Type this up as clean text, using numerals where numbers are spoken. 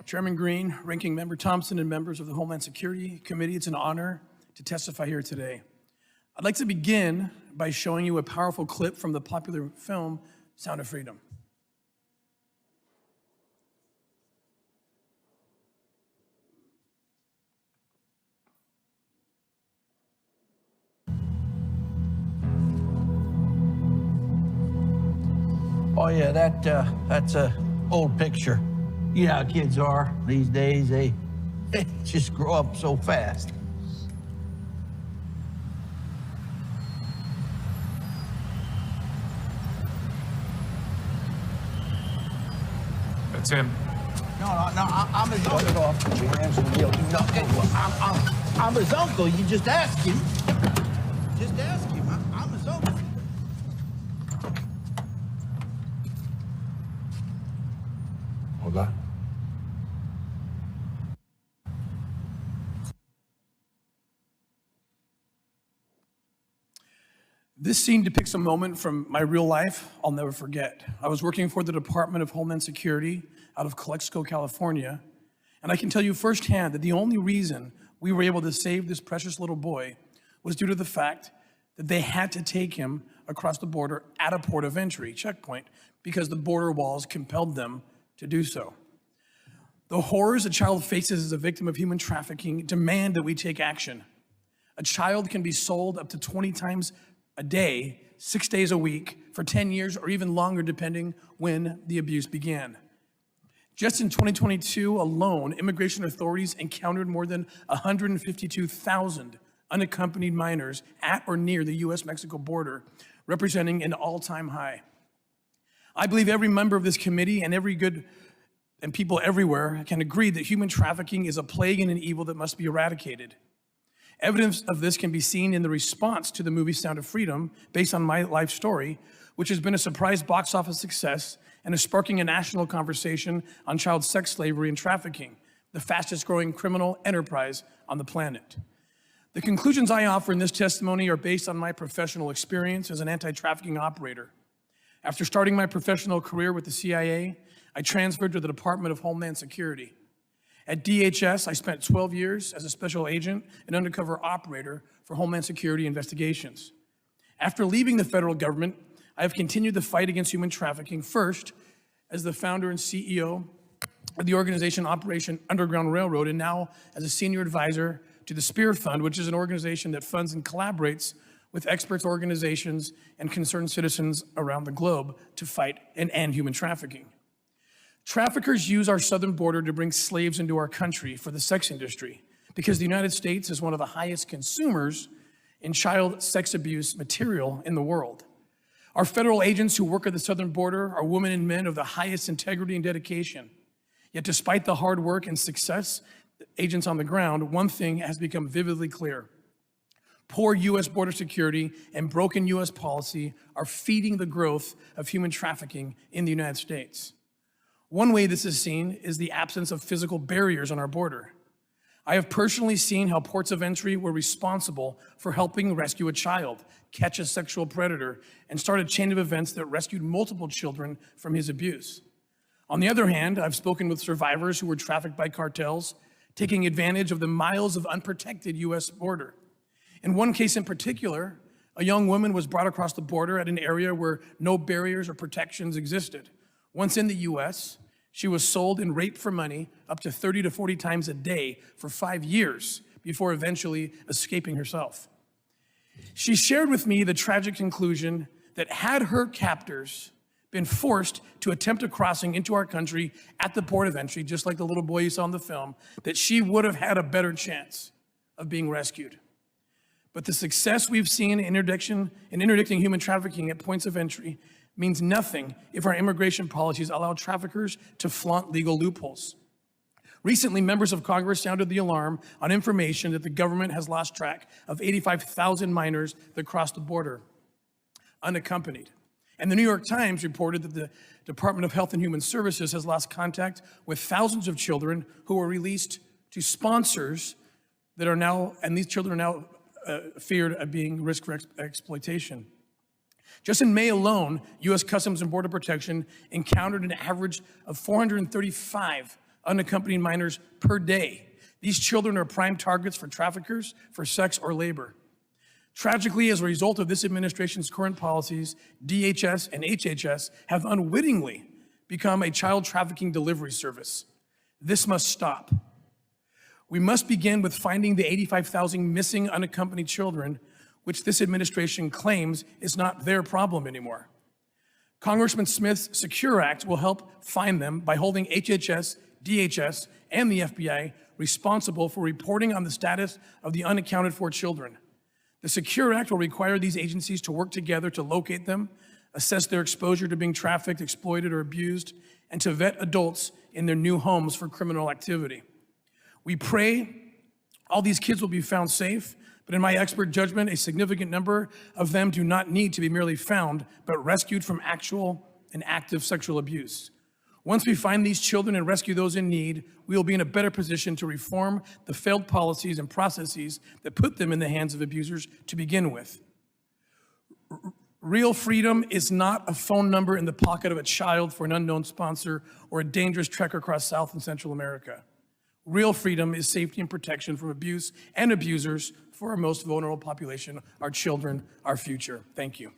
Chairman Green, Ranking Member Thompson, and members of the Homeland Security Committee, it's an honor to testify here today. I'd like to begin by showing you a powerful clip from the popular film, Sound of Freedom. Oh yeah, that's a old picture. You know how kids are these days, they just grow up so fast. That's him. No, I'm his uncle. Get off, put your hands on the wheel. No, I'm his uncle. You just ask him. Just ask him. I'm his uncle. Hold on. This scene depicts a moment from my real life I'll never forget. I was working for the Department of Homeland Security out of Calexico, California, and I can tell you firsthand that the only reason we were able to save this precious little boy was due to the fact that they had to take him across the border at a port of entry checkpoint because the border walls compelled them to do so. The horrors a child faces as a victim of human trafficking demand that we take action. A child can be sold up to 20 times a day, 6 days a week, for 10 years or even longer, depending when the abuse began. Just in 2022 alone, immigration authorities encountered more than 152,000 unaccompanied minors at or near the US-Mexico border, representing an all-time high. I believe every member of this committee and people everywhere can agree that human trafficking is a plague and an evil that must be eradicated. Evidence of this can be seen in the response to the movie Sound of Freedom, based on my life story, which has been a surprise box office success and is sparking a national conversation on child sex slavery and trafficking, the fastest growing criminal enterprise on the planet. The conclusions I offer in this testimony are based on my professional experience as an anti-trafficking operator. After starting my professional career with the CIA, I transferred to the Department of Homeland Security. At DHS, I spent 12 years as a special agent and undercover operator for Homeland Security investigations. After leaving the federal government, I have continued the fight against human trafficking, first as the founder and CEO of the organization Operation Underground Railroad, and now as a senior advisor to the Spear Fund, which is an organization that funds and collaborates with experts, organizations, and concerned citizens around the globe to fight and end human trafficking. Traffickers use our southern border to bring slaves into our country for the sex industry because the United States is one of the highest consumers in child sex abuse material in the world. Our federal agents who work at the southern border are women and men of the highest integrity and dedication. Yet despite the hard work and success of agents on the ground, one thing has become vividly clear. Poor U.S. border security and broken U.S. policy are feeding the growth of human trafficking in the United States. One way this is seen is the absence of physical barriers on our border. I have personally seen how ports of entry were responsible for helping rescue a child, catch a sexual predator, and start a chain of events that rescued multiple children from his abuse. On the other hand, I've spoken with survivors who were trafficked by cartels, taking advantage of the miles of unprotected U.S. border. In one case in particular, a young woman was brought across the border at an area where no barriers or protections existed. Once in the U.S., she was sold and raped for money up to 30 to 40 times a day for 5 years before eventually escaping herself. She shared with me the tragic conclusion that had her captors been forced to attempt a crossing into our country at the port of entry, just like the little boy you saw in the film, that she would have had a better chance of being rescued. But the success we've seen in interdicting human trafficking at points of entry means nothing if our immigration policies allow traffickers to flaunt legal loopholes. Recently, members of Congress sounded the alarm on information that the government has lost track of 85,000 minors that crossed the border unaccompanied. And the New York Times reported that the Department of Health and Human Services has lost contact with thousands of children who were released to sponsors that are now, and these children are now feared of being risk for exploitation. Just in May alone, U.S. Customs and Border Protection encountered an average of 435 unaccompanied minors per day. These children are prime targets for traffickers for sex or labor. Tragically, as a result of this administration's current policies, DHS and HHS have unwittingly become a child trafficking delivery service. This must stop. We must begin with finding the 85,000 missing unaccompanied children, which this administration claims is not their problem anymore. Congressman Smith's Secure Act will help find them by holding HHS, DHS, and the FBI responsible for reporting on the status of the unaccounted for children. The Secure Act will require these agencies to work together to locate them, assess their exposure to being trafficked, exploited, or abused, and to vet adults in their new homes for criminal activity. We pray all these kids will be found safe, but in my expert judgment, a significant number of them do not need to be merely found, but rescued from actual and active sexual abuse. Once we find these children and rescue those in need, we will be in a better position to reform the failed policies and processes that put them in the hands of abusers to begin with. Real freedom is not a phone number in the pocket of a child for an unknown sponsor or a dangerous trek across South and Central America. Real freedom is safety and protection from abuse and abusers for our most vulnerable population, our children, our future. Thank you.